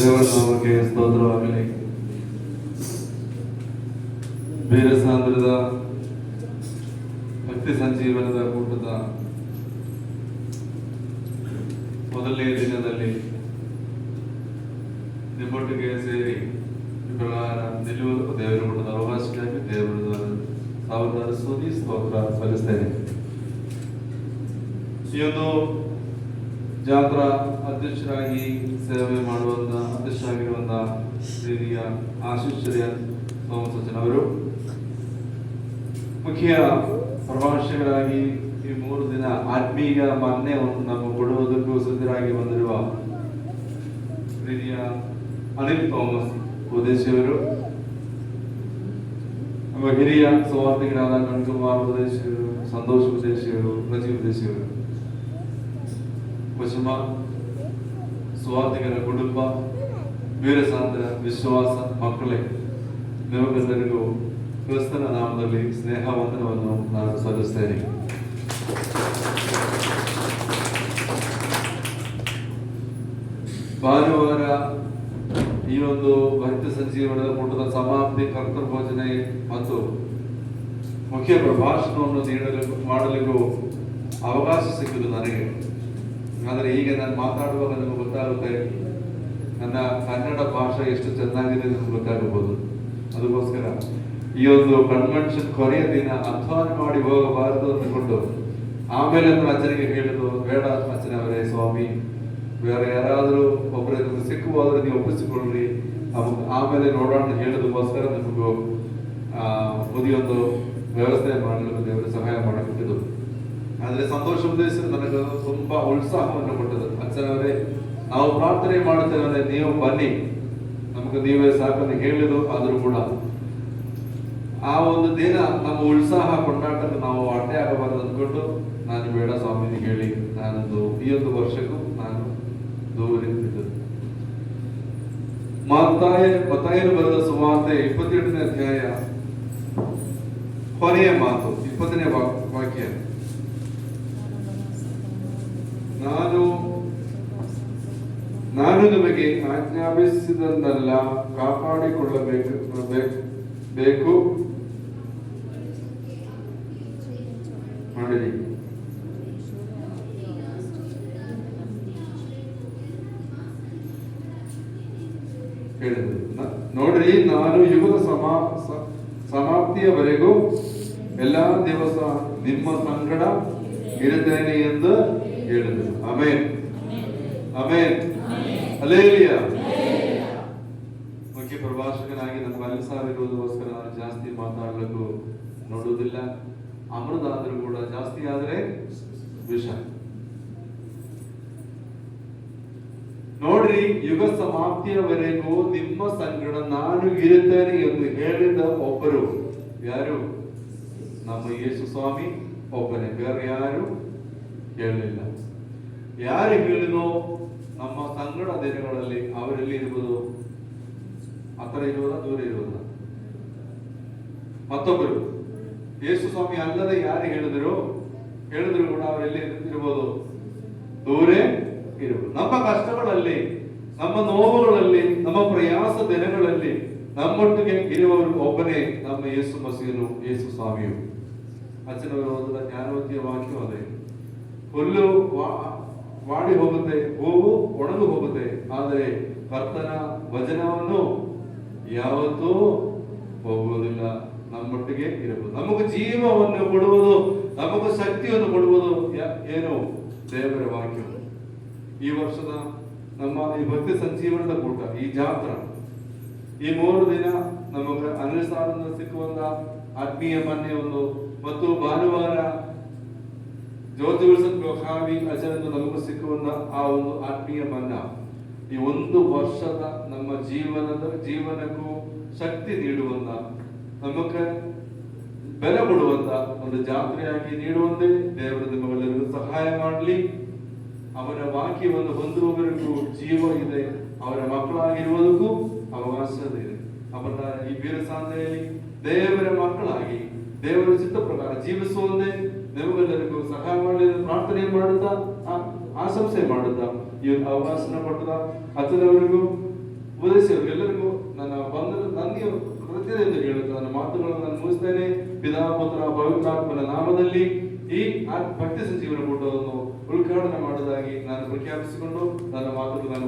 ದೇವರ ನಾಮಕ್ಕೆ ಸ್ತೋತ್ರವಾಗಲಿ. ಬೀರಸಾಂದ್ರದ ಭಕ್ತಿ ಸಂಜೀವನದ ಕೂಟದ ಮೊದಲನೇ ದಿನದಲ್ಲಿ ನಿಮ್ಮೊಟ್ಟಿಗೆ ಸೇರಿ ಈ ಪ್ರಕಾರ ನಿಲ್ಲುವುದು ದೇವರ ಕೂಟದ ಅವಕಾಶಕ್ಕಾಗಿ ದೇವರ ಸಾವಿರದ ಸ್ತುತಿ ಸ್ತೋತ್ರ ಸಲ್ಲಿಸ್ತೇನೆ. ಈ ಒಂದು ಜಾತ್ರಾ ಅಧ್ಯಕ್ಷರಾಗಿ ಸೇವೆ ಮಾಡುವಂತ ಅಧ್ಯಕ್ಷರಾಗಿರುವಂತ ಹಿರಿಯ ಆಶೀಶ್ವರ್ಯ ಸೋಮಸಜ್ಜನ್ ಅವರು, ಮುಖ್ಯ ಪ್ರಭಾಷಕರಾಗಿ ಈ 3 ದಿನ ಆತ್ಮೀಯ ಮಾನ್ಯವನ್ನು ನಮಗೆ ಕೊಡುವುದಕ್ಕೂ ಸಿದ್ಧರಾಗಿ ಬಂದಿರುವ ಹಿರಿಯ ಅನಿಲ್ ಥಾಮಸ್ ಉದೇಶಿಯವರು, ನಮ್ಮ ಹಿರಿಯ ಸುವಾರ್ತಿಕರಾದ ಕಣ್ಕುಮಾರ್ ಉದೇಶಿಯವರು, ಸಂತೋಷ್ ಉದೇಶಿಯವರು, ರಜೀವ್ ಉದೇಶಿಯವರು, ಕುಸುಮ ಸುವಾರ್ತಿಕರ ಕುಟುಂಬ, ವೀರಸಾಂದ್ರ ವಿಶ್ವಾಸ ಮಕ್ಕಳೇ, ನಿಮಗೆಲ್ಲರಿಗೂ ಕ್ರಿಸ್ತನ ನಾಮದಲ್ಲಿ ಸ್ನೇಹ ವಂದನವನ್ನು ನಾನು ಸಲ್ಲಿಸ್ತೇನೆ. ಭಾನುವಾರ ಈ ಒಂದು ಭಕ್ತಿ ಸಂಜೀವನದ ಕೂಟದ ಸಮಾಪ್ತಿ ಕರ್ತೃ ಭೋಜನೆ ಮತ್ತು ಮುಖ್ಯ ಪ್ರಭಾಷಣವನ್ನು ಮಾಡಲಿಕ್ಕೂ ಅವಕಾಶ ಸಿಕ್ಕಿತು ನನಗೆ. ಆದರೆ ಈಗ ನಾನು ಮಾತಾಡುವಾಗ ನಿಮಗೆ ಗೊತ್ತಾಗುತ್ತೆ ನನ್ನ ಕನ್ನಡ ಭಾಷೆ ಎಷ್ಟು ಚೆನ್ನಾಗಿದೆ ನಿಮ್ಗೆ ಗೊತ್ತಾಗಬಹುದು. ಅದಕ್ಕೋಸ್ಕರ ಈ ಒಂದು ಕನ್ವೆನ್ಷನ್ ಕೊನೆಯ ದಿನ ಅಧ್ವಾನ ಮಾಡಿ ಹೋಗಬಾರದು ಅಂದುಕೊಂಡು ಆಮೇಲೆ ಅಚ್ಚನಿಗೆ ಹೇಳಿದ್ರು, ಬೇಡ ಅಚ್ಚನ ಅವರೇ, ಸ್ವಾಮಿ ಬೇರೆ ಯಾರಾದರೂ ಒಬ್ಬರೇ ನಿಮ್ಗೆ ಸಿಕ್ಕುವಾದ್ರೆ ನೀವು ಒಪ್ಪಿಸಿಕೊಳ್ಳ್ರಿ, ಆಮೇಲೆ ನೋಡೋಣ ಹೇಳೋದಕ್ಕೋಸ್ಕರ ನಿಮಗೂ ಒಂದು ವ್ಯವಸ್ಥೆ ಮಾಡಲು ದೇವರ ಸಹಾಯ ಮಾಡಬೇಕಿದ್ದು. ಆದ್ರೆ ಸಂತೋಷ ಉದ್ದೇಶ ನನಗೆ ತುಂಬಾ ಉತ್ಸಾಹವನ್ನು ಕೊಟ್ಟದ್ದು. ಅಚ್ಚನವರೇ, ನಾವು ಪ್ರಾರ್ಥನೆ ಮಾಡುತ್ತೇವೆ, ನೀವು ಬನ್ನಿ, ನಮಗೆ ನೀವೇ ಸಾಕನ್ನು ಹೇಳಿದ್ದು. ಆದ್ರೂ ಕೂಡ ಆ ಒಂದು ದಿನ ನಮ್ಮ ಉತ್ಸಾಹ ಕೊಂಡಾಟಕ್ಕೆ ನಾವು ಅಡ್ಡೆ ಆಗಬಾರದು ಅಂದ್ಕೊಂಡು ನಾನು ಬೇಡ ಸ್ವಾಮಿನಿ ಹೇಳಿ ನಾನೊಂದು ಈ ಒಂದು ವರ್ಷಕ್ಕೂ ನಾನು ದೂರಿದ್ದು. ಮತ್ತಾಯನು ಬರೆದ ಸುವಾರ್ತೆ 28ನೇ ಅಧ್ಯಾಯ ಕೊನೆಯ ಮಾತು, 20ನೇ ವಾಕ್ಯ, ನಾನು ನಿಮಗೆ ಆಜ್ಞಾಪಿಸಿದನ್ನೆಲ್ಲ ಕಾಪಾಡಿಕೊಳ್ಳಬೇಕು ಮಾಡಿರಿ. ಹೇಳಿದ್ರು, ನೋಡ್ರಿ, ನಾನು ಯುಗದ ಸಮಾಪ್ತಿಯವರೆಗೂ ಎಲ್ಲಾ ದಿವಸ ನಿಮ್ಮ ಸಂಗಡ ಇರುತ್ತೇನೆ ಎಂದು ಹೇಳಿದರು. Amen, amen, hallelujah. ಮುಖ್ಯ ಪ್ರಭಾಷಕನಾಗಿ ನನ್ನ ವಯಸ್ಸಾಗಿರುವುದಕ್ಕೋಸ್ಕರ ನಾನು ಜಾಸ್ತಿ ಮಾತಾಡಲಿಕ್ಕೂ ನೋಡುವುದಿಲ್ಲ. ಅಮೃತ ಆದ್ರೂ ಕೂಡ ಜಾಸ್ತಿ ಆದ್ರೆ ವಿಷ. ನೋಡ್ರಿ, ಯುಗ ಸಮಾಪ್ತಿಯವರೆಗೂ ನಿಮ್ಮ ಸಂಗಡ ನಾನು ಇರುತ್ತೇನೆ ಎಂದು ಹೇಳಿದ ಒಬ್ಬರು ಯಾರು? ನಮ್ಮ ಯೇಸು ಸ್ವಾಮಿ ಒಬ್ಬನೇ, ಬೇರೆ ಯಾರು ಹೇಳಲಿಲ್ಲ. ಯಾರು ಹೇಳಿದೋ ನಮ್ಮ ಸಂಗಡ ದಿನಗಳಲ್ಲಿ ಅವರೆಲ್ಲಿ ಇರ್ಬೋದು? ಹತ್ರ ಇರುವುದ, ದೂರ ಇರುವುದ? ಮತ್ತೊಬ್ಬರು ಯೇಸು ಸ್ವಾಮಿ ಅಲ್ಲದೆ ಯಾರು ಹೇಳಿದ್ರು ಕೂಡ ಅವರೆಲ್ಲಿ ಇರ್ಬೋದು? ದೂರೇ ಇರುವುದು. ನಮ್ಮ ಕಷ್ಟಗಳಲ್ಲಿ, ನಮ್ಮ ನೋವುಗಳಲ್ಲಿ, ನಮ್ಮ ಪ್ರಯಾಸ ದಿನಗಳಲ್ಲಿ ನಮ್ಮೊಟ್ಟಿಗೆ ಇರುವವರು ಒಬ್ಬನೇ, ನಮ್ಮ ಯೇಸು ಮಸೀನು, ಯೇಸು ಸ್ವಾಮಿಯು. ಅಚ್ಚನವರು ಓದಿದ ಜ್ಞಾನವತಿಯ ವಾಕ್ಯ ಅದೇ, ಹುಲ್ಲು ವಾಡಿ ಹೋಗುತ್ತೆ, ಹೂವು ಒಣಗು ಹೋಗುತ್ತೆ, ಆದರೆ ಕರ್ತನ ವಚನವನ್ನು ಯಾವತ್ತೂ ಹೋಗುವುದಿಲ್ಲ, ನಮ್ಮೊಟ್ಟಿಗೆ ಇರಬಹುದು. ನಮಗೆ ಜೀವವನ್ನು ಕೊಡುವುದು, ನಮಗೆ ಶಕ್ತಿಯನ್ನು ಕೊಡುವುದು ಏನು? ದೇವರ ವಾಕ್ಯ. ಈ ವರ್ಷದ ನಮ್ಮ ಈ ಭಕ್ತಿ ಸಂಜೀವನದ ಕೂಟ, ಈ ಜಾತ್ರಾ, ಈ 3 ದಿನ ನಮಗೆ ಅನುಸಾರ ಸಿಕ್ಕುವಂತ ಆತ್ಮೀಯ ಮಾನ್ಯವನ್ನು ಮತ್ತು ಭಾನುವಾರ ಜ್ಯೋತಿ ವಿಲ್ಸನ್ ಗೋಖಾವಿ ಅಜರಂದು ನಮಗೂ ಸಿಕ್ಕುವಂತ ಆ ಒಂದು ಆತ್ಮೀಯ ಮನ್ನ, ಈ 1 ವರ್ಷದ ನಮ್ಮ ಜೀವನಕ್ಕೂ ಶಕ್ತಿ ನೀಡುವಂತ, ನಮಗೆ ಬೆಲೆ ಕೊಡುವಂತ ಒಂದು ಜಾತ್ರೆಯಾಗಿ ನೀಡುವಂತೆ ದೇವರು ನಿಮ್ಮೆಲ್ಲರಿಗೂ ಸಹಾಯ ಮಾಡಲಿ. ಅವರ ವಾಕ್ಯವನ್ನು ಹೊಂದುವವರಿಗೂ ಜೀವ ಇದೆ, ಅವರ ಮಕ್ಕಳಾಗಿರುವುದಕ್ಕೂ ಅವಕಾಶ ಇದೆ. ಅವರ ಈ ವೀರಸಾಂದ್ರೆಯಲ್ಲಿ ದೇವರ ಮಕ್ಕಳಾಗಿ ದೇವರ ಚಿತ್ತ ಪ್ರಕಾರ ಜೀವಿಸುವಂತೆ ನಿಮಗೆಲ್ಲರಿಗೂ ಸಹಾಯ ಮಾಡಲಿ ಪ್ರಾರ್ಥನೆ ಮಾಡುತ್ತಾ, ಆಶಂಸೆ ಮಾಡುತ್ತಾ ಈ ಅವಕಾಶ ಕೊಟ್ಟದ ಅಚ್ಚನವರಿಗೂ ಉಪದೇಶಿಯವರಿಗೆಲ್ಲರಿಗೂ ನನ್ನ ನನ್ನೆಯ ಕೃತ್ಯದಿಂದ ಹೇಳುತ್ತೆ. ನನ್ನ ಮಾತುಗಳನ್ನು ನಾನು ಮುಗಿಸ್ತೇನೆ. ಪಿತಾ ಪುತ್ರ ಪವಿತ್ರಾತ್ಮನ ನಾಮದಲ್ಲಿ ಈ ಭಕ್ತಿ ಸಂಜೀವನ ಕೂಟವನ್ನು ಉದ್ಘಾಟನೆ ಮಾಡುವುದಾಗಿ ನಾನು ಪ್ರಖ್ಯಾಪಿಸಿಕೊಂಡು ನನ್ನ ಮಾತುಗಳನ್ನು